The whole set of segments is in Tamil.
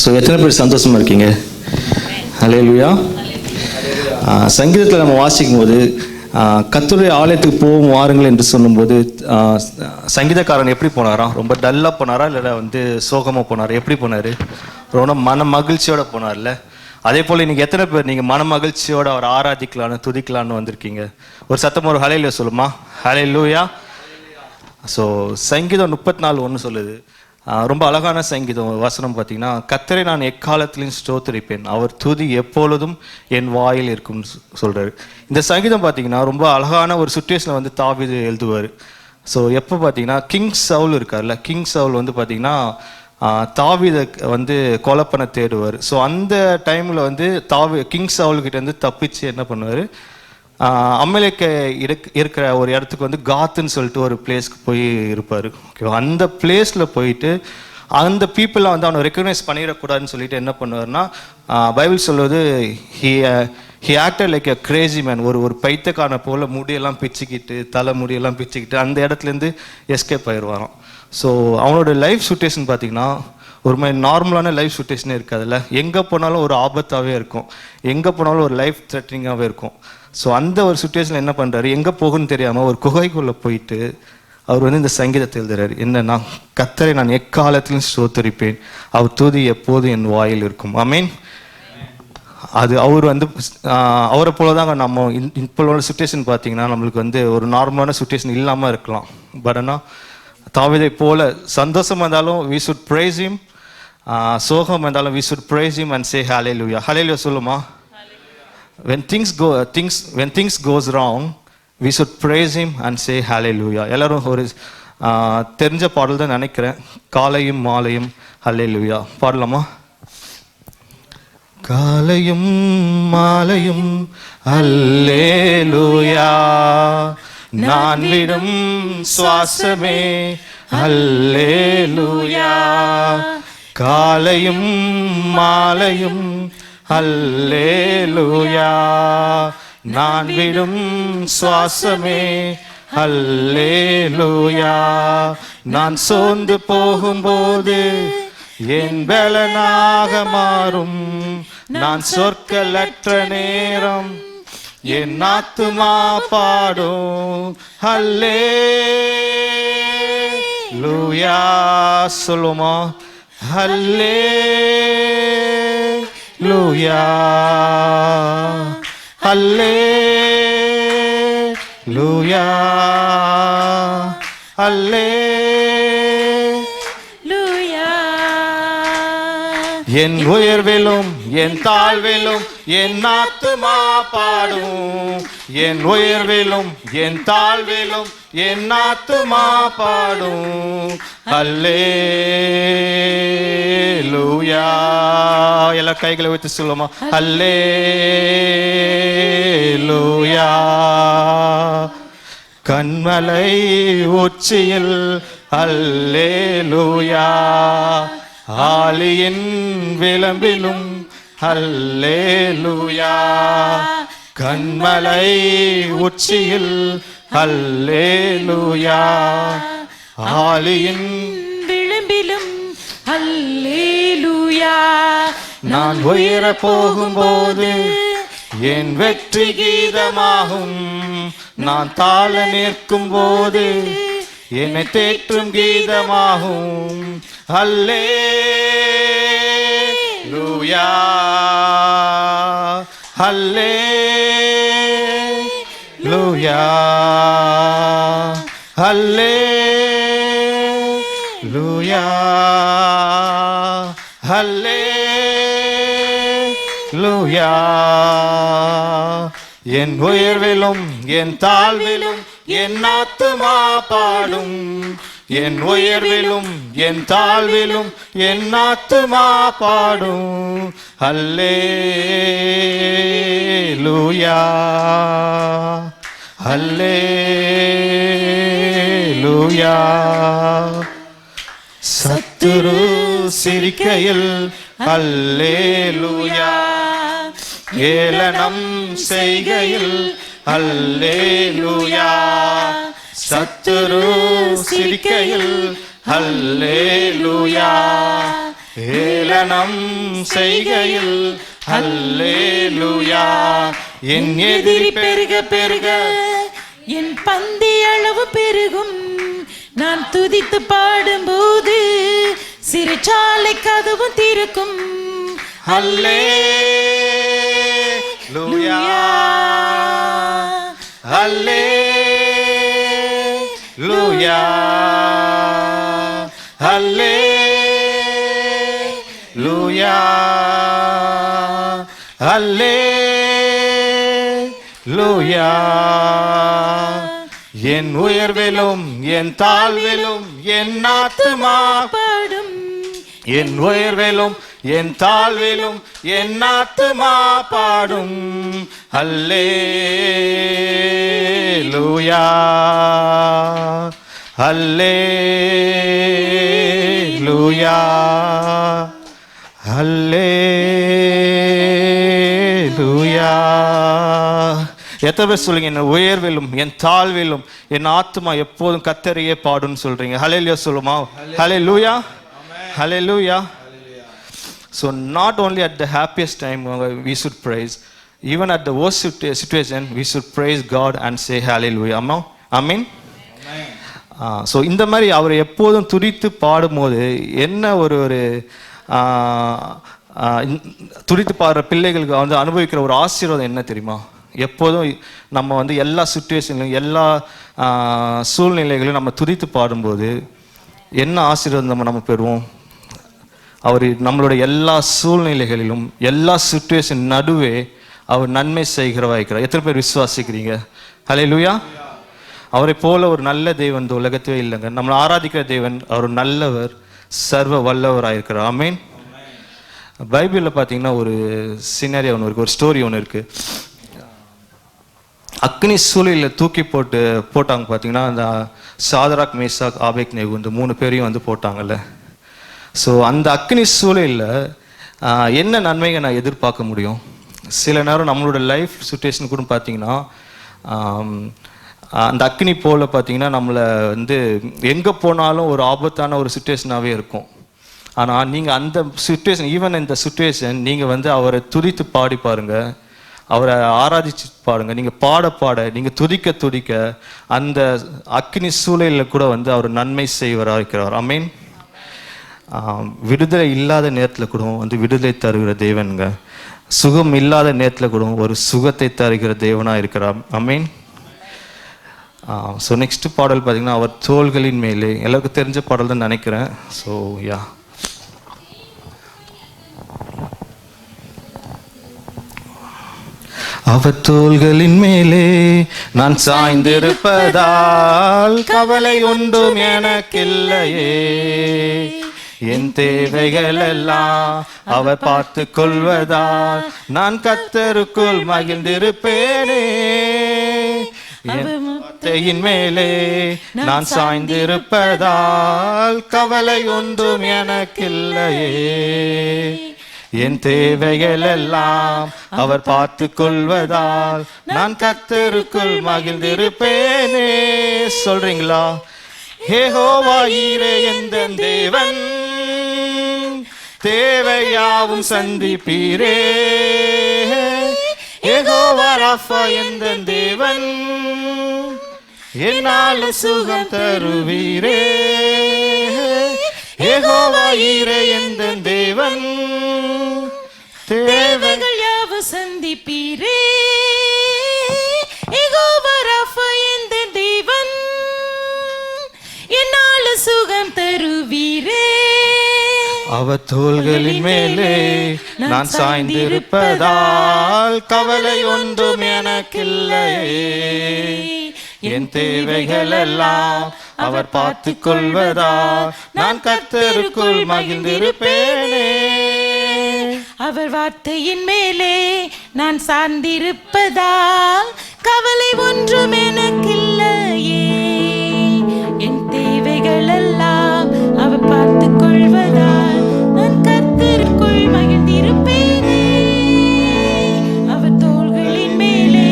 ஸோ எத்தனை பேர் சந்தோஷமாக இருக்கீங்க? ஹல்லேலூயா. சங்கீதத்தில் நம்ம வாசிக்கும் போது கர்த்தருடைய ஆலயத்துக்கு போகும் வாருங்கள் என்று சொல்லும்போது சங்கீதக்காரன் எப்படி போனாராம்? ரொம்ப டல்லாக போனாரா இல்லை சோகமாக போனார்? எப்படி போனார்? ரொம்ப மன மகிழ்ச்சியோடு போனார்ல. அதே போல் இன்றைக்கி எத்தனை பேர் நீங்கள் மன மகிழ்ச்சியோடு அவர் ஆராதிக்கலான்னு துதிக்கலான்னு வந்திருக்கீங்க? ஒரு சத்தம் ஒரு ஹல்லேலூயா சொல்லுமா? ஹல்லேலூயா. ஸோ சங்கீதம் 34:1 சொல்லுது. ரொம்ப அழகான சங்கீதம் வசனம் பார்த்தீங்கன்னா, கர்த்தரை நான் எக்காலத்திலையும் ஸ்தோத்திரிப்பேன், அவர் துதி எப்பொழுதும் என் வாயில் இருக்கும்னு சொல்கிறாரு. இந்த சங்கீதம் பார்த்தீங்கன்னா ரொம்ப அழகான ஒரு சுச்சுவேஷனில் தாவீது எழுதுவார். ஸோ எப்போ பார்த்தீங்கன்னா கிங் சவுல் இருக்கார்ல, கிங் சவுல் பார்த்தீங்கன்னா தாவீதை கொலை பண்ண தேடுவார். ஸோ அந்த டைமில் கிங் சவுல்கிட்ட தப்பிச்சு என்ன பண்ணுவார், அமலேக்க இருக்கிற ஒரு இடத்துக்கு காத்துன்னு சொல்லிட்டு ஒரு பிளேஸ்க்கு போய் இருப்பார். ஓகேவா? அந்த பிளேஸில் போயிட்டு அந்த பீப்புளை அவனை ரெக்கக்னைஸ் பண்ணிடக்கூடாதுன்னு சொல்லிட்டு என்ன பண்ணுவார்னா, பைபிள் சொல்வது he acted like a Crazy man. ஒரு பைத்தியக்காரனை போல் முடியெல்லாம் பிச்சுக்கிட்டு, தலை முடியெல்லாம் பிச்சுக்கிட்டு அந்த இடத்துலேருந்து எஸ்கேப் ஆயிடுவாராம். ஸோ அவனோட லைஃப் சுச்சுவேஷன் பார்த்திங்கன்னா ஒரு மாதிரி நார்மலான லைஃப் சுச்சுவேஷனே இருக்காதுல்ல. எங்கே போனாலும் ஒரு ஆபத்தாகவே இருக்கும், எங்கே போனாலும் ஒரு லைஃப் த்ரெட்னிங்காகவே இருக்கும். ஸோ அந்த ஒரு சுச்சுவேஷனில் என்ன பண்ணுறாரு, எங்கே போகுன்னு தெரியாமல் ஒரு குகைக்குள்ளே போயிட்டு அவர் இந்த சங்கீதத்தை எழுதுறாரு. என்னன்னா, கர்த்தரை நான் எக்காலத்திலும் ஸ்தோத்திரிப்பேன், அவர் துதி எப்போதும் என் வாயில் இருக்கும். ஆமீன். அது அவர் அவரை போல தாங்க நம்ம இப்போட சுச்சுவேஷன் பார்த்தீங்கன்னா நம்மளுக்கு ஒரு நார்மலான சுச்சுவேஷன் இல்லாமல் இருக்கலாம். பட் ஆனால் தாவீதை போல சந்தோஷம் இருந்தாலும் we should praise him, சோகம் இருந்தாலும் we should praise him and say hallelujah. hallelujah சொல்லுமா? when things goes wrong we should praise him and say hallelujah. எல்லாரும் ஒரு தெரிஞ்ச பாடல் தான் நினைக்கிறேன், காலையும் மாலையும் hallelujah பாடலாமா? காலையும் மாலையும் அல்லேலூயா, நான் விடும் சுவாசமே அல்லேலூயா, காலையும் மாலையும் அல்லேலூயா, நான் விடும் சுவாசமே அல்லேலூயா, நான் சோர்ந்து போகும்போது என் பலனாக மாறும், நான் சொற்களற்ற நேரம் என் ஆத்துமா பாடும் ஹல்லேலூயா. சொல்லுமா? ஹல்லேலூயா, ஹல்லேலூயா, ஹல்லேலூயா. என் உயர்விலும் என் தாழ்விலும் என் ஆத்துமா பாடும், என் உயர்விலும் என் தாழ்விலும் என் ஆத்துமா பாடும் அல்லேலூயா. எல்லா கைகளை வைத்து சொல்லுமா? அல்லேலூயா. கண்மலை உச்சியில் அல்லேலூயா, ஆலியின் விளம்பிலும் அல்லேலூயா, கண்மலை உச்சியில் அல்லேலூயா, ஆலியின் விளம்பிலும் அல்லேலூயா, நான் உயர போகும்போது என் வெற்றி கீதமாகும், நான் தாழ நிற்கும் போது என்னை தேற்றும் கீதமாகும் அல்லேலூயா, அல்லேலூயா, அல்லேலூயா, அல்லேலூயா. என் உயர்விலும் என் தாழ்விலும் என் ஆத்துமா பாடும், என் உயர்விலும் என் தாழ்விலும் என் ஆத்துமா பாடும் அல்லேலூயா, அல்லேலூயா. சத்துரு சிரிக்கையில் அல்லேலூயா, ஏளனம் செய்கையில் அல்லேலூயா, சத்துரு சிரிக்கையில் அல்லேலூயா, ஏளனம் செய்கையில் அல்லேலூயா. என் எதிரி பெருக பெருக என் பந்தி அளவு பெருகும். நான் துதித்து பாடும்போது சிறைச்சாலை கதவும் திறக்கும். அல்லேலூயா அல்லேலூயா அல்லேலூயா அல்லேலூயா. என் உயர்விலும் என் தாழ்விலும் என் ஆத்துமா பாடும். என் உயர்விலும் என் தாழ்விலும் என் ஆத்துமா பாடும். அல்லேலூயா அல்லேலூயா அல்லேலூயா. எத்தனை பேர் சொல்லுங்க, என் உயர்விலும் என் தாழ்விலும் என் ஆத்துமா எப்போதும் கர்த்தரையே பாடுன்னு சொல்றீங்க? ஹல்லேலூயா சொல்லுமா? ஹல்லேலூயா ஹல்லேலூயா. So not only at the happiest time we should praise, even at the worst situation we should praise God and say hallelujah. Amen. So இந்த மாதிரி அவர் எப்போதும் துதித்து பாடும்போது என்ன ஒரு துதித்து பாடுற பிள்ளைகளுக்கு வந்து அனுபவிக்கிற ஒரு ஆசீர்வாதம் என்ன தெரியுமா? எப்போதும் நம்ம வந்து எல்லா சுச்சுவேஷன்லையும் எல்லா சூழ்நிலைகளையும் நம்ம துதித்து பாடும்போது என்ன ஆசீர்வாதம் நம்ம பெறுவோம்? அவர் நம்மளுடைய எல்லா சூழ்நிலைகளிலும் எல்லா சுச்சுவேஷன் நடுவே அவர் நன்மை செய்கிறவா இருக்கிறார். எத்தனை பேர் விசுவாசிக்கிறீங்க? ஹல்லேலூயா. அவரை போல ஒரு நல்ல தேவன் இந்த உலகத்திலே இல்லைங்க. நம்மளை ஆராதிக்கிற தேவன் அவர் நல்லவர், சர்வ வல்லவராயிருக்கிறார். ஆமென். பைபிளில் பார்த்தீங்கன்னா ஒரு சினாரியோ ஒன்று இருக்குது, ஒரு ஸ்டோரி ஒன்று இருக்குது. அக்னி சூளையில் தூக்கி போட்டாங்க பார்த்தீங்கன்னா, அந்த சாதராக், மேசாக், ஆபேத்நேகோ இந்த 3 பேரையும் வந்து போட்டாங்கல்ல. ஸோ அந்த அக்னி சூளையில் என்ன நன்மையை நான் எதிர்பார்க்க முடியும்? சில நேரம் நம்மளோட லைஃப் சுச்சுவேஷன் கூட பார்த்தீங்கன்னா அந்த அக்னி போல் பார்த்தீங்கன்னா நம்மளை வந்து எங்கே போனாலும் ஒரு ஆபத்தான ஒரு சுச்சுவேஷனாகவே இருக்கும். ஆனால் நீங்கள் அந்த சுச்சுவேஷன், ஈவன் இந்த சுச்சுவேஷன் நீங்கள் வந்து அவரை துதித்து பாடி பாருங்கள், அவரை ஆராதிச்சு பாருங்க. நீங்கள் பாட பாட, நீங்கள் துதிக்க துதிக்க அந்த அக்னி சூளையில் கூட வந்து அவர் நன்மை செய்வராக இருக்கிறார். ஆமென். விடுதலை இல்லாத நேரத்தில் கூட வந்து விடுதலை தருகிற தேவனுங்க. சுகம் இல்லாத நேரத்தில் கூட ஒரு சுகத்தை தருகிற தேவனாக இருக்கிறார். ஆமென். ஸோ நெக்ஸ்ட் பாடல் பார்த்தீங்கன்னா, அவர் தோள்களின் மேலே, எல்லாருக்கும் தெரிஞ்ச பாடல் தான் நினைக்கிறேன். ஸோ யா, அவர் தோள்களின் மேலே நான் சாய்ந்திருப்பதால் கவலை ஒன்றும் எனக்கில்லையே. என் தேவைகள் எல்லாம் அவர் பார்த்து கொள்வதால் நான் கர்த்தருக்குள் மகிழ்ந்திருப்பேனே. என் மேலே நான் சாய்ந்திருப்பதால் கவலை ஒன்றும் எனக்கில்லையே. என் தேவைகள் எல்லாம் அவர் பார்த்து கொள்வதால் நான் கர்த்தருக்குள் மகிழ்ந்திருப்பேனே. சொல்றீங்களா? யெகோவா ஈரே எந்தன் தேவன், தேவையாவும் சந்திப்பீரே. யெகோவா ராஃபா எந்தன் தேவன், என்னாலும் சுகம் தருவீரே. யெகோவா ஈரே எந்தன் தேவன், தேவைகள் யாவும் சந்திப்பீரே. யெகோவா ராஃபா எந்தன் தேவன், என்னாலும் சுகம் தருவீரே. அவர் தோள்களின் மேலே நான் சாய்ந்திருப்பதால் கவலை ஒன்றும் எனக்கில்லையே. என் தேவைகள் எல்லாம் அவர் பார்த்து கொள்வதால் நான் கர்த்தருக்குள் மகிழ்ந்திருப்பேனே. அவர் வார்த்தையின் மேலே நான் சார்ந்திருப்பதால் கவலை ஒன்றும் எனக்கில்லையே. என் தேவைகள் எல்லாம் அவர் பார்த்து கொள்வதால் நான் கர்த்தருக்குள் மகிழ்ந்திருப்பேனே. அவர் தோள்களின் மேலே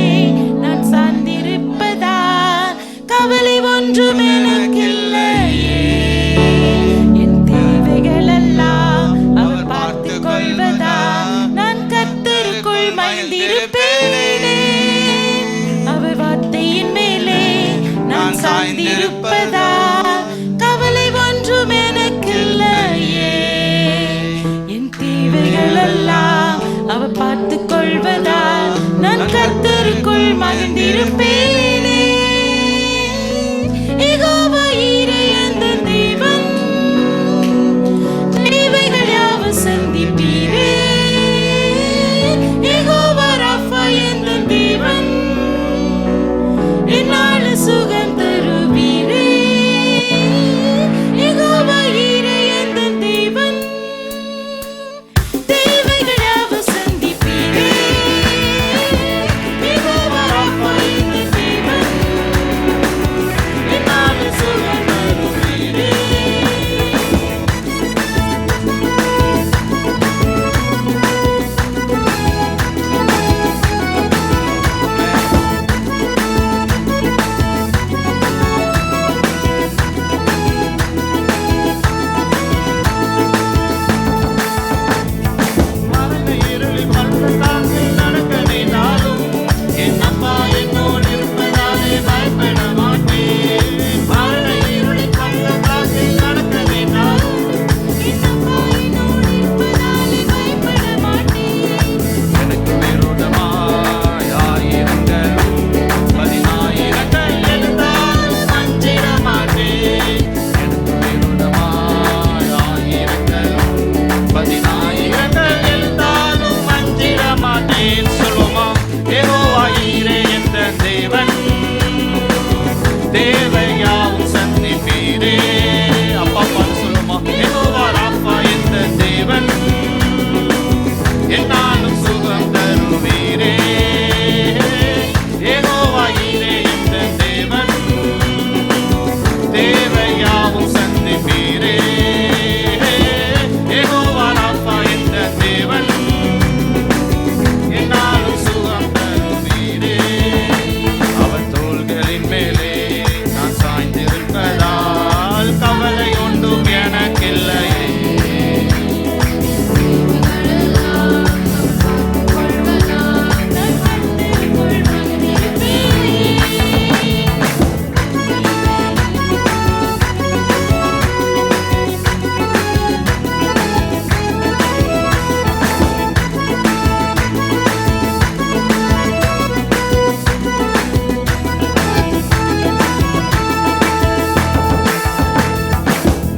நான் சார்ந்திருப்பதால் கவலை ஒன்றும் எனக்கில்லையே. என் தேவைகள் எல்லாம் சாய்ந்திருப்பதால் கவலை ஒன்றும் எனக்கில்லையே. என் தேவைகள் எல்லாம் அவர் பார்த்துக் கொள்வதால் நான் கர்த்தருக்குள் மகிழ்ந்திருப்பேனே. யெகோவா ஈரே எந்த தேவன், தேவைகள் யாவும் சந்திப்பீரே. யெகோவா ராஃபா எந்த தேவன், என்னால சுகம் தருவீரே. யெகோவா ஈரே எந்த தேவன், தேவைகள் யாவும் சந்திப்பீரே. யெகோவா ராஃபா எந்த தேவன், என்னால சுகம் தருவீரே. மரண இருளில் பள்ளத்தாக்கில் நடக்க நேர்ந்தாலும் என் அப்பா என்னோடு இருப்பதாலே பயப்பட மாட்டேன். மரண இருளில் பள்ளத்தாக்கில் நடக்க நேர்ந்தாலும் என் அப்பா என்னோடு இருப்பதாலே பயப்பட மாட்டேன். எனக்கு விரோதமாய் ஆயிரங்களும் 10,000 எழுந்தாலும் அஞ்சிட மாட்டேன். எனக்கு விரோதமாய் ஆயிரங்களும் 10,000 எழுந்தாலும் அஞ்சிட மாட்டேன். சொல்லுமா, யெகோவா ஈரே எந்த தேவன், தேவையாவும் சந்திப்பீரே. அப்பா பார்த்து சொல்லுமா, யெகோவா ராஃபா எந்த தேவன், என்னாலும் சுகம் தருவீரே. யெகோவா ஈரே எந்த தேவன், தேவையாவும் சந்திப்பீரே. யெகோவா ராஃபா எந்த தேவன், என்னாலும் சுகம் தருவீரே. அவர் தோள்களின் மேலே நான் சாய்ந்திருப்பதால் கவலை ஒன்றும் எனக்கில்லையே. நான் கர்த்தருக்குள் மகிழ்ந்திருப்பேனே.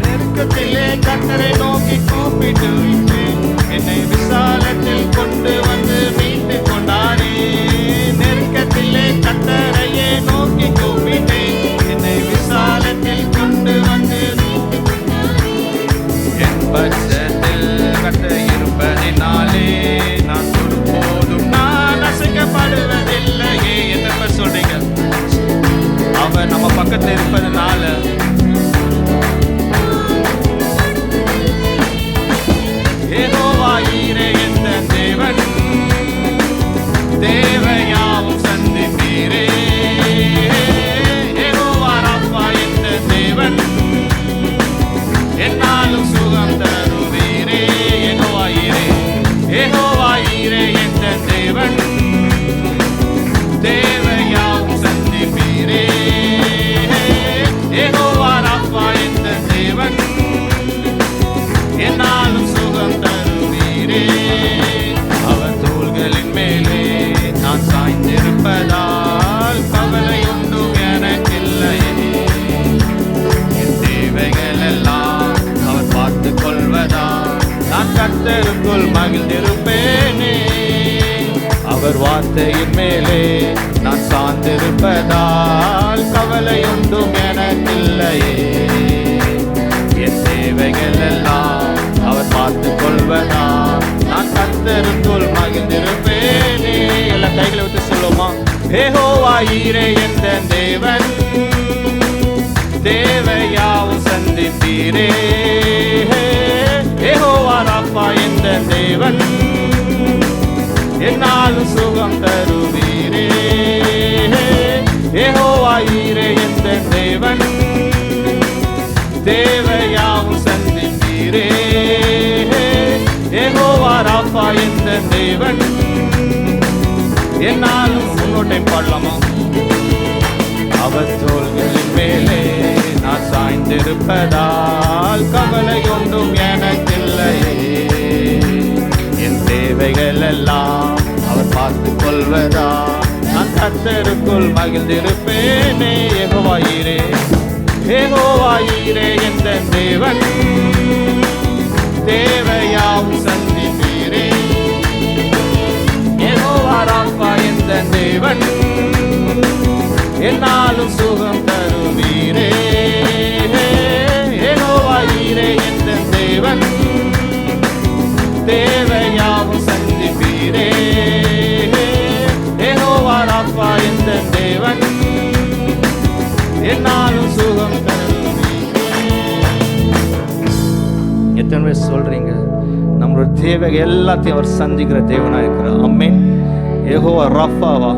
நெருக்கத்திலே கர்த்தரை நோக்கி கூப்பிட்டு விட்டேன். என்னை விசாலத்தில் கொண்டு வந்து மீட்டு கொண்டாரே. நெருக்கத்திலே கர்த்தரையே நோக்கி கூப்பிட்டேன். என்னை விசாலத்தில் கொண்டு வந்து மீட்டு கொண்டாரே. என் பட்சத்தில் கர்த்தர் இருப்பதினாலே நான் ஒருபோதும் நான் அசைக்கப்படுவதில்லையே. என்ன சொல்றீங்க? அவர் நம்ம பக்கத்தில் இருப்பதனால யெகோவா ஈரே எந்த தேவன், தேவையாவும் சந்திப்பீரே. யெகோவா ராஃபா எந்த தேவன், என்னாலும் சுகம் தருவீரே. யெகோவா ஈரே, யெகோவா ஈரே எந்த தேவன், தேவையாவும் சந்திப்பீரே. யெகோவா ராஃபா எந்த தேவன், என்னாலும் சுகம் தருவீரே. அவர் தோள்களின் மேலே நான் சாய்ந்திருப்பதால் கவலை ஒன்றும் எனக்கில்லையே. என் தேவைகள் எல்லாம் அவர் பார்த்துக் கொள்வதால் நான் கர்த்தருக்குள் மகிழ்ந்திருப்பேனே. அவர் வார்த்தையின் மேலே நான் சார்ந்திருப்பதால் கவலை ஒன்றும் எனக்கில்லையே. என் தேவைகள் எல்லாம் அவர் பார்த்துக் கொள்வதால் நான் கர்த்தருக்குள் மகிழ்ந்திருப்பேனே. எல்லா கைகளை விட்டு சொல்லுமா, யெகோவா ஈரே எந்த தேவன், தேவையாவும் சந்திப்பீரே. யெகோவா ராஃபா எந்த தேவன், என்னாலும் சுகம் தருவீரே. யெகோவா ஈரே எந்த தேவன், தேவையாவும் சந்திப்பீரே. யெகோவா ராஃபா எந்த தேவன், என்னாலும் முன்னோட்டை பாடலாமா? அவர் தோள்களின் மேலே நான் சாய்ந்திருப்பதால் கவலை ஒன்றும் எனக்கில்லையே. என் தேவைகள் எல்லாம் அவர் பார்த்துக் கொள்வதா நான் கர்த்தருக்குள் மகிழ்ந்திருப்பேனே. யெகோவாயீரே யெகோவாயீரே எந்த தேவன், தேவையாவும் சந்திப்பீரே. யெகோவா ராப்பா எந்த தேவன், என்னாலும் சுகம் தருவீரே. யெகோவாயீரே எந்த தேவன், தேவையாவும் சந்திப்பீரே. யெகோவா ராப்பா எந்த தேவன், என்னாலும் சுகம் தருவீரே. எத்தனை பேர் சொல்றீங்க நம்மளோட தேவை எல்லாத்தையும் அவர் சந்திக்கிற தேவனா இருக்கிறார்? ஆமென். யெகோவா ராஃபாவா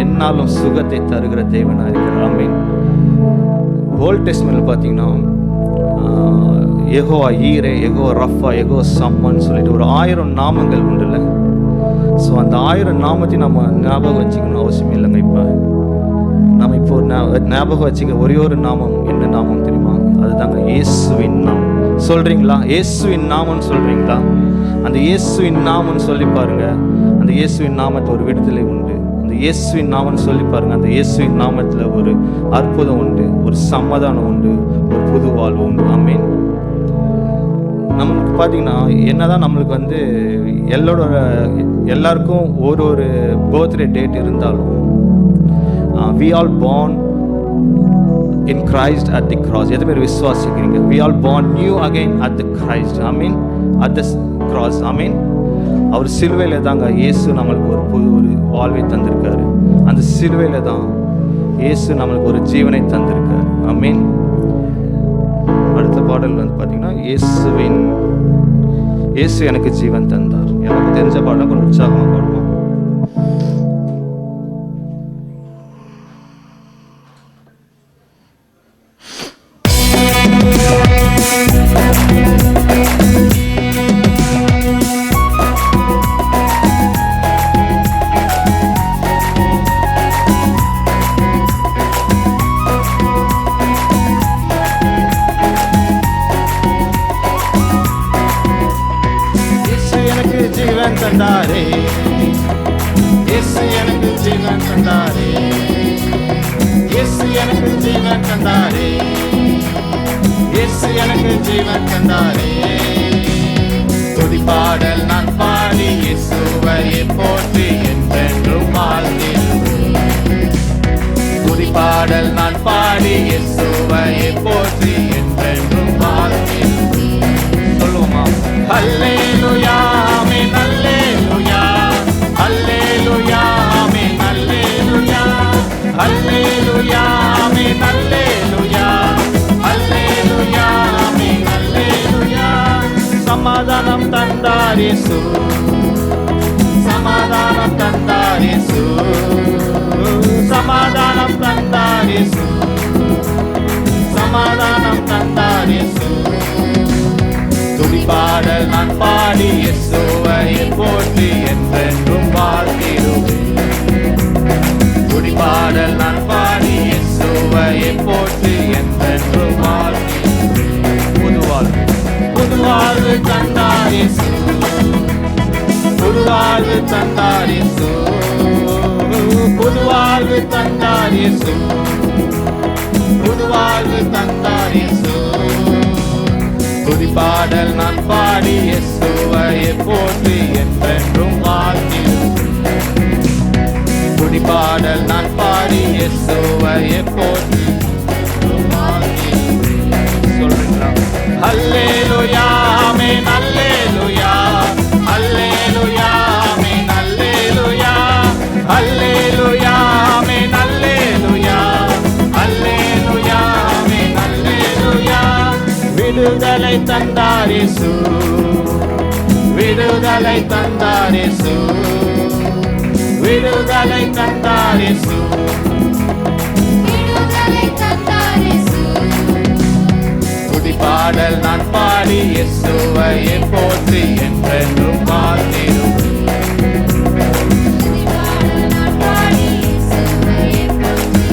என்னாலும் சுகத்தை தருகிற தேவனா இருக்கிறார். ஆமென். ஓல்ட் டெஸ்ட்மென்ட்ல பார்த்தீங்கன்னா யெகோவா ஈரே, யெகோவா ரஃபா, யெகோவா சம்மன்னு சொல்லிட்டு ஒரு 1000 நாமங்கள் உண்டுல்ல. ஸோ அந்த 1000 நாமத்தையும் நம்ம ஞாபகம் வச்சுக்கணும் அவசியம் இல்லைங்க. இப்போ நம்ம இப்போ ஞாபகம் வச்சுக்க ஒரே ஒரு நாமம், என்ன நாமம் தெரியுமா? அதுதாங்க இயேசுவின் நாமம். சொல்றீங்களா? இயேசுவின் நாமம்னு சொல்றீங்களா? அந்த இயேசுவின் நாமம்னு சொல்லி பாருங்க. அந்த இயேசுவின் நாமத்தை ஒரு விடுதலை உண்டு. அந்த இயேசுவின் நாமம்னு சொல்லி பாருங்க. அந்த இயேசுவின் நாமத்தில் ஒரு அற்புதம் உண்டு, ஒரு சமாதானம் உண்டு, ஒரு புது வாழ்வு உண்டு. ஆமென். நம்மளுக்கு பார்த்தீங்கன்னா என்னதான் நம்மளுக்கு வந்து எல்லாருக்கும் ஒரு பர்த்டே டேட் இருந்தாலும் we all born in Christ at the cross. எத்தனை பேர் விசுவாசிக்கிறீங்க? we all born new again at the Christ. Amen. at the cross. ஆமென். அவர் சிலுவையில தாங்க இயேசு நம்மளுக்கு ஒரு வாழ்வை தந்திருக்காரு. அந்த சிலுவையில தான் இயேசு நம்மளுக்கு ஒரு ஜீவனை தந்திருக்காரு. ஆமென். அடுத்த பாடல் வந்து பார்த்தீங்கன்னா இயேசு எனக்கு ஜீவன் தந்தார். எனக்கு தெரிஞ்ச பாடம் கொஞ்சம் உற்சாகமாக பாடுவோம். ஜீவன் தந்தாரே, இயேசு எனக்கு ஜீவன் தந்தாரே, இயேசு எனக்கு ஜீவன் தந்தாரே, இயேசு எனக்கு ஜீவன் தந்தாரே. துதிப்பாடல் நான் பாடி இயேசுவையே போற்றி என்றென்றும் வாழ்த்திடுவேன். துதிப்பாடல் நான் பாடி இயேசுவையே போற்றி என்றென்றும் வாழ்த்திடுவேன். சொல்லுவோமா? அல்லேலூயா ஆமென் அல்லேலூயா, அல்லேலூயா ஆமென் அல்லேலூயா, அல்லேலூயா ஆமென் அல்லேலூயா, அல்லேலூயா ஆமென் அல்லேலூயா. சமாதானம் தந்தார் இயேசு, சமாதானம் தந்தார் இயேசு, சமாதானம் தந்தார் இயேசு, சமாதானம் தந்தார் இயேசு. துதிப்பாடல் நான் பாடி இயேசுவையே போற்றி என்றென்றும் வாழ்த்திடுவேன். துதிப்பாடல் நான் பாடி இயேசுவையே போற்றி என்றென்றும் வாழ்த்திடுவேன். புது வாழ்வு தந்தார் இயேசு, புது வாழ்வு தந்தார் இயேசு, புது வாழ்வு தந்தார் இயேசு, புது வாழ்வு தந்தார் இயேசு. துதிப்பாடல் நான் பாடி இயேசுவையே போற்றி என்றென்றும் வாழ்த்திடுவேன். துதிப்பாடல் நான் பாடி இயேசுவையே போற்றி என்றென்றும் வாழ்த்திடுவேன். சொல்றீங்களா? அல்லேலூயா ஆமென் அல்லேலூயா, அல்லேலூயா ஆமென் அல்லேலூயா, அல்லேலூயா ஆமென் அல்லேலூயா, அல்லேலூயா ஆமென் அல்லேலூயா. விடுதலை தந்தார் இயேசு, விடுதலை தந்தார் இயேசு, விடுதலை தந்தார் இயேசு, விடுதலை தந்தார் இயேசு. துதிப்பாடல் நான் பாடி இயேசுவையே போற்றி என்றென்றும் வாழ்த்திடுவேன். துதிப்பாடல் நான் பாடி இயேசுவையே போற்றி.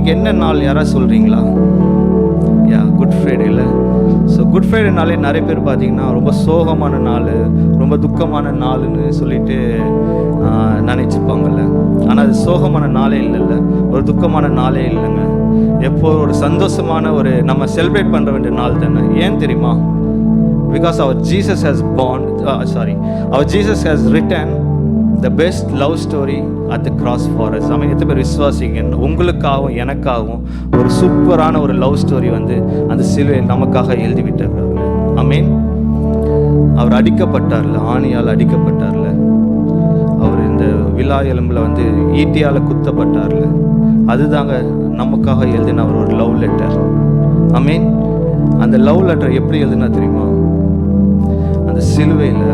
இன்னைக்கு என்ன நாள் யாராவது சொல்கிறீங்களா? குட் ஃப்ரைடேல. ஸோ குட் ஃப்ரைடேனாலே நிறைய பேர் பார்த்தீங்கன்னா ரொம்ப சோகமான நாள், ரொம்ப துக்கமான நாள்னு சொல்லிட்டு நினச்சிப்பாங்கல்ல. ஆனால் அது சோகமான நாளே இல்லைல்ல, ஒரு துக்கமான நாளே இல்லைங்க. எப்போ ஒரு சந்தோஷமான ஒரு நம்ம செலிப்ரேட் பண்ண வேண்டிய நாள் தானே. ஏன் தெரியுமா? Because our Jesus has written the best love story at the cross for us. I mean, எத்தனை பேர் விசுவாசிங்க உங்களுக்காகவும் எனக்காகவும் ஒரு சூப்பரான ஒரு லவ் ஸ்டோரி வந்து அந்த சிலுவையில் நமக்காக எழுதி விட்டார்கள். ஆமென். அவர் அடிக்கப்பட்டார்ல, ஆணியால் அடிக்கப்பட்டார்ல, அவர் இந்த விலா எலும்புல வந்து ஈட்டியால் குத்தப்பட்டார்ல, அதுதாங்க நமக்காக எழுதின அவர் ஒரு லவ் லெட்டர். ஆமென். அந்த லவ் லெட்டர் எப்படி எழுதினா தெரியுமா? அந்த சிலுவையில்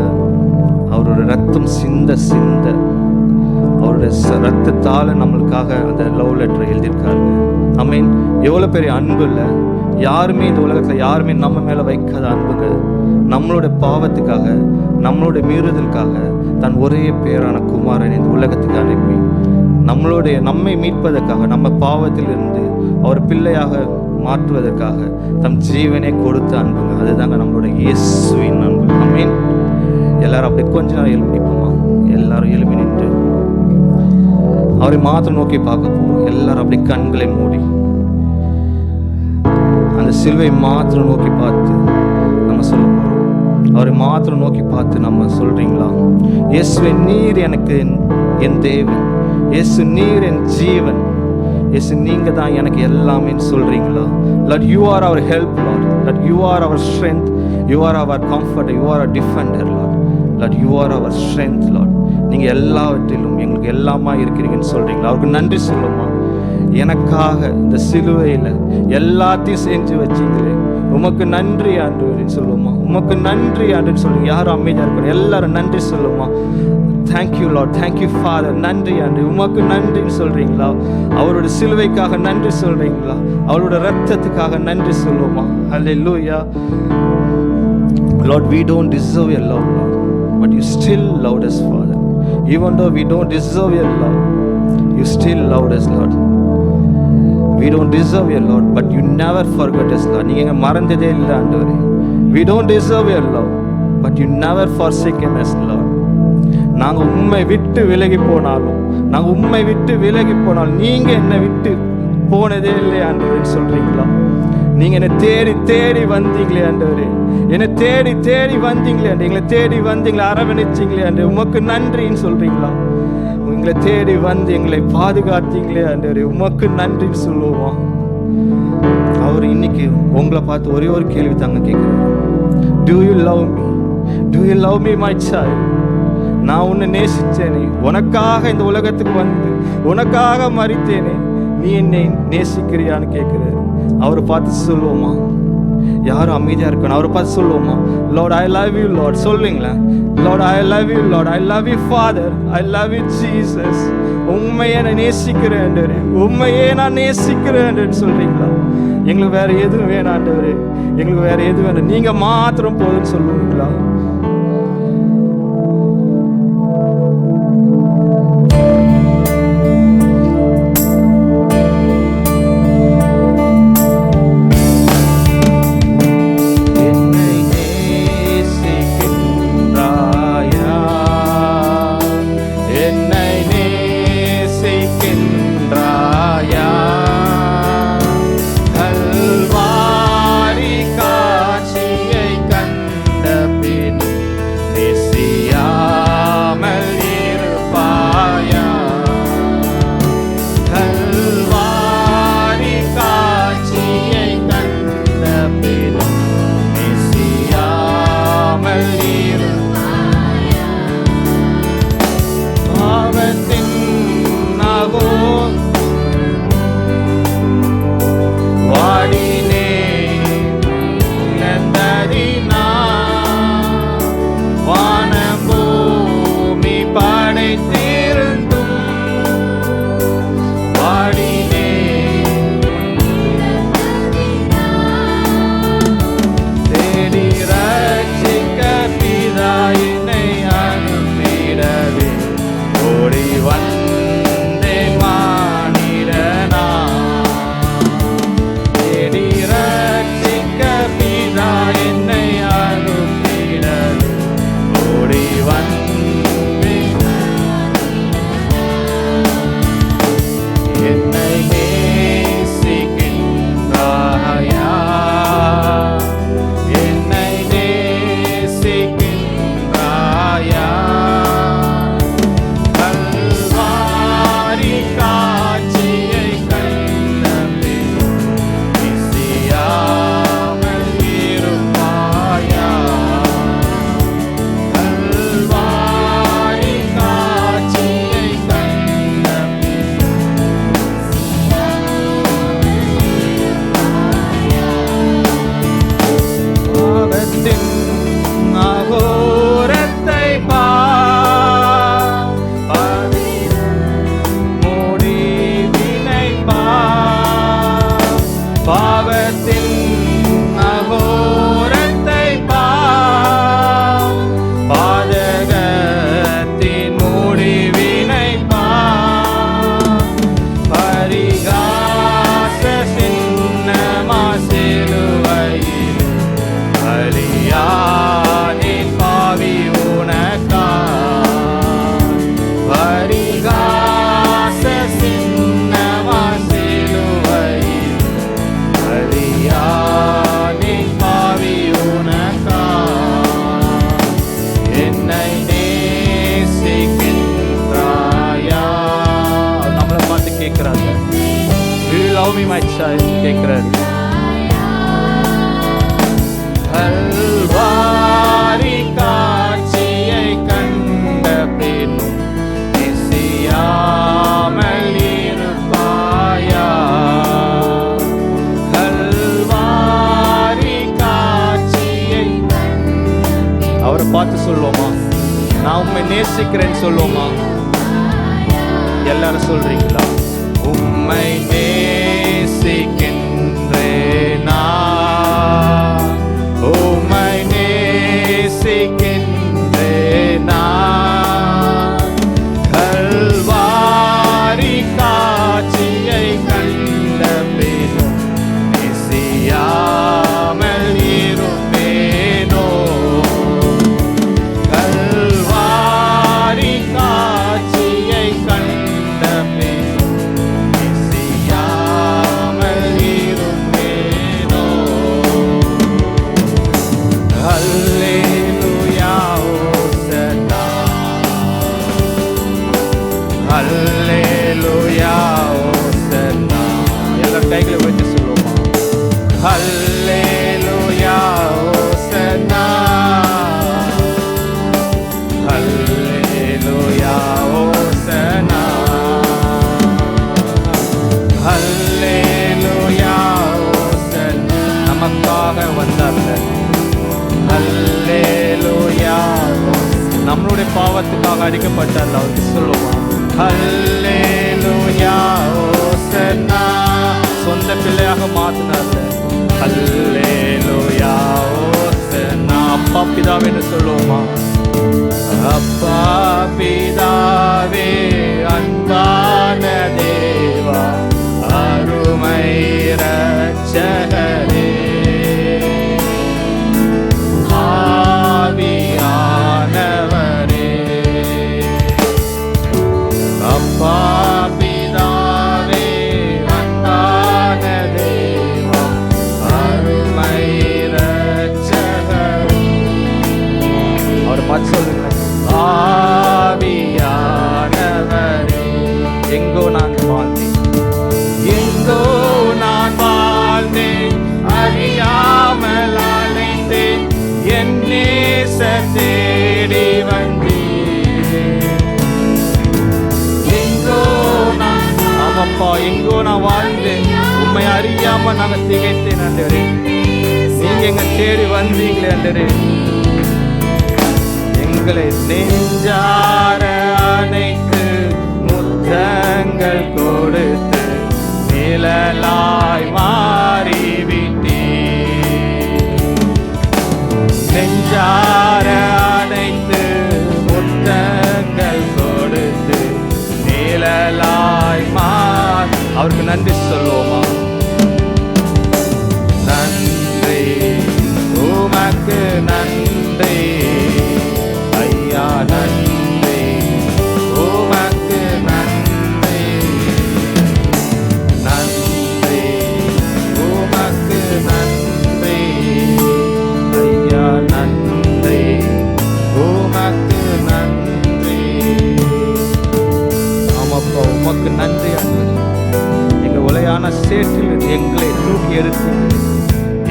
அவரோட ரத்தம் சிந்த சிந்த அவருடைய ரத்தத்தால் நம்மளுக்காக அந்த லவ் லெட்டர் எழுதியிருக்காரு. ஆமென். எவ்வளோ பெரிய அன்பு இல்லை, யாருமே இந்த உலகத்தில் யாருமே நம்ம மேலே வைக்காத அன்புங்க. நம்மளோட பாவத்துக்காக, நம்மளோட மீறுதலுக்காக தன் ஒரே பேரான குமாரன் இந்த உலகத்துக்கு அனுப்பி நம்மை மீட்பதற்காக, நம்ம பாவத்திலிருந்து அவர் பிள்ளையாக மாற்றுவதற்காக தம் ஜீவனை கொடுத்த அன்புங்க. அதுதாங்க நம்மளோட இயேசுவின் அன்பு. ஆமென். எல்லாரும் அப்படி கொஞ்ச நேரம் எழுப்பி நிற்போமா? எல்லாரும் எழுப்பி நின்று அவரை மாத்திரம் நோக்கி பார்க்க போறோம். எல்லாரும் அப்படி கண்களை மூடி அந்த சிலுவை மாத்திரம் நோக்கி பார்த்து நம்ம சொல்ல போறோம். அவரை மாத்திரம் நோக்கி பார்த்து நம்ம சொல்றீங்களா? இயேசுவே, நீர் எனக்கு என் தேவன். இயேசு, நீர் என் ஜீவன். இயேசு, நீங்க தான் எனக்கு எல்லாமே சொல்றீங்களா? Lord, you are our help, Lord. Lord, you are our strength. You are our comforter. You are our defender, Lord. Lord, you are our strength, Lord. நீங்க எல்லாவற்றிலும் எங்களுக்கு எல்லாமா இருக்கிறீங்கன்னு சொல்றீங்களா? அவருக்கு நன்றி சொல்லுமா? எனக்காக இந்த சிலுவையில் எல்லாத்தையும் செஞ்சு வச்சிங்களே, உமக்கு நன்றி ஆண்டவரேன்னு சொல்லுமா? உமக்கு நன்றி ஆண்டுன்னு சொல்லுங்க. யாரும் அமைதியாக இருக்கணும், எல்லாரும் நன்றி சொல்லுமா? Thank you Lord, thank you father. நன்றி ஆண்டு, உமக்கு நன்றின்னு சொல்றீங்களா? அவரோட சிலுவைக்காக நன்றி சொல்றீங்களா? அவரோட ரத்தத்துக்காக நன்றி சொல்லுமா? ஹல்லேலூயா. Lord, we don't deserve your love, Lord, but you still loved us, Father. Even though we don't deserve your love, you still loved us, Lord. We don't deserve your Lord, but you never forgot us, Lord. நீங்க மறந்ததே இல்லை ஆண்டவரே. We don't deserve your love, but you never forsaken us, Lord. நாங்கள் உம்மை விட்டு விலகி போனாலும், நீங்க என்னை விட்டு போனதே இல்லை ஆண்டவரே சொல்றீங்களா? நீங்க என்னை தேடி தேடி வந்தீங்களே ஆண்டவரே, என்னை தேடி தேடி வந்தீங்களே ஆண்டு, எங்களை தேடி வந்தீங்களே, அரவணைச்சிங்களே ஆண்டு, உமக்கு நன்றின்னு சொல்றீங்களா? எங்களை தேடி வந்து எங்களை பாதுகாத்தீங்களே ஆண்டவரே, உமக்கு நன்றின்னு சொல்லுவோம். அவர் இன்னைக்கு உங்களை பார்த்து ஒரே ஒரு கேள்வி தாங்க கேட்குறாரு. Do you love me? Do you love me, my child? நான் உன்னை நேசித்தேனே, உனக்காக இந்த உலகத்துக்கு வந்து உனக்காக மரித்தேனே, நீ என்னை நேசிக்கிறியான்னு கேட்குறாரு. அவரை பார்த்து சொல்லுவோமா? யாரும் அமைதியாக இருக்கணும். அவரை பார்த்து சொல்லுவோமா? Lord, I love you, Lord. சொல்லுங்களேன். Lord, I love you, Lord. I love you, Father. I love you, Jesus. உண்மையே நான் நேசிக்கிறேன், உண்மையே நான் நேசிக்கிறேன் சொல்றீங்களா? எங்களுக்கு வேற எதுவும் வேணாம் ஆண்டவரே, எங்களுக்கு வேற எதுவும் வேணும், நீங்க மாத்திரம் போதுன்னு சொல்லுவீங்களா? காட்சியை கண்ட பின் பாவத்தின் அகோரத்தை பார், பாதகத்தின் முடிவினை பார், பரிகாச சின்னமா சிலுவையில் பலியானின் பாவி உனக்கா, பரிகாச சின்னமா சிலுவையில் பலியானின் பாவி உனக்கா, என்னை நேசிக்கின்றாயா. நம்மளை பார்த்து கேட்கிறாங்க, Do you love me, my child? கேட்கிறாரு. கல்வாரி காட்சியை கண்ட பின்னும் நேசியாமல் இருப்பாயா, கல்வாரி காட்சியை. அவரை பார்த்து சொல்லுவோமா, நான் உண்மை நேசிக்கிறேன்னு சொல்லுவோமா? எல்லாரும் சொல்றீங்களா? உம்மை நேசிக்கின்றேனா, உம்மை நேசிக்கின்றேனா, கல்வாரி காட்சியை கண்ட பின்னும் நேசியாமல் இருப்பேனோ, கல்வாரி காட்சியை கண்ட பின்னும் நேசியாமல் இருப்பேனோ. ஹல்லேலூயா ஓசன்னா, ஹல்லேலூயா ஓசன்னா. எல்லாரும் கைகளை வச்சு சொல்லுவோமா? ஹல்லேலூயா ஓசன்னா, ஹல்லேலூயா ஓசன்னா, ஹல்லேலூயா ஓசன்னா. நமக்காக வந்தார்கள். ஹல்லேலூயா, நம்மளுடைய பாவத்துக்காக அடிக்கப்பட்டார். அவருக்கு சொல்லுவோம் ஹல்லேலூயா ஓசன்னா. சொந்த பிள்ளையாக மாத்தினார்கள். ஹல்லேலூயா ஓசன்னா. அப்பா பிதாவேன்னு சொல்லுவோமா? அப்பா பிதாவே, அன்பான தேவா, அருமை இரட்சகரே, ஆவியானவரே, அப்பா பிதாவே, அன்பான தேவா, அருமை இரட்சகரே. அவர் பார்த்து சொல்லுங்க, ஆவியானவரே. எங்கோ நான் வாழ்ந்தேன், எங்கோ நான் வாழ்ந்தேன், அறியாமல் அலைந்தேன், என் நேச தேடி வந்தேன். எங்கோ நான், ஆமாப்பா, எங்கோ நான் வாழ்ந்தேன், உண்மை அறியாம நாங்க திகைத்தேன் ஆண்டவரே. நீங்க எங்க தேடி வந்தீங்களே ஆண்டவரே. எங்களை நெஞ்சார அணைத்து முத்தங்கள் கொடுத்து நிழலாய் மாறிவிட்டீர். நெஞ்சார அணைத்து முத்தங்கள் கொடுத்து நிழலாய் மாறி. அவருக்கு நன்றி சொல்லுவோமா? நன்றி, உமக்கு நன்றி ஐயா, நன்றி, உமக்கு நன்றி, நன்றி, உமக்கு நன்றி ஐயா, நன்றி, உமக்கு நன்றி. ஆமாப்பா, உமக்கு நன்றி ஆண்டவரே. எங்க உலையான சேற்றில் எங்களை தூக்கி எடுத்தீங்க.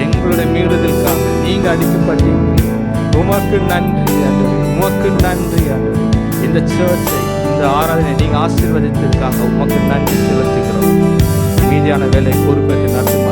எங்களுடைய மீறுதலுக்காக நீங்க அடிக்கப்பட்டீங்க. உமக்கு நன்றி ஆண்டவரே, உமக்கு நன்றி ஆண்டவரே. இந்த சர்ச்சை, இந்த ஆராதனை நீங்க ஆசீர்வதித்ததற்காக உமக்கு நன்றி செலுத்துகிறோம். மீதியான வேலை பொறுப்பேற்று நடத்தும்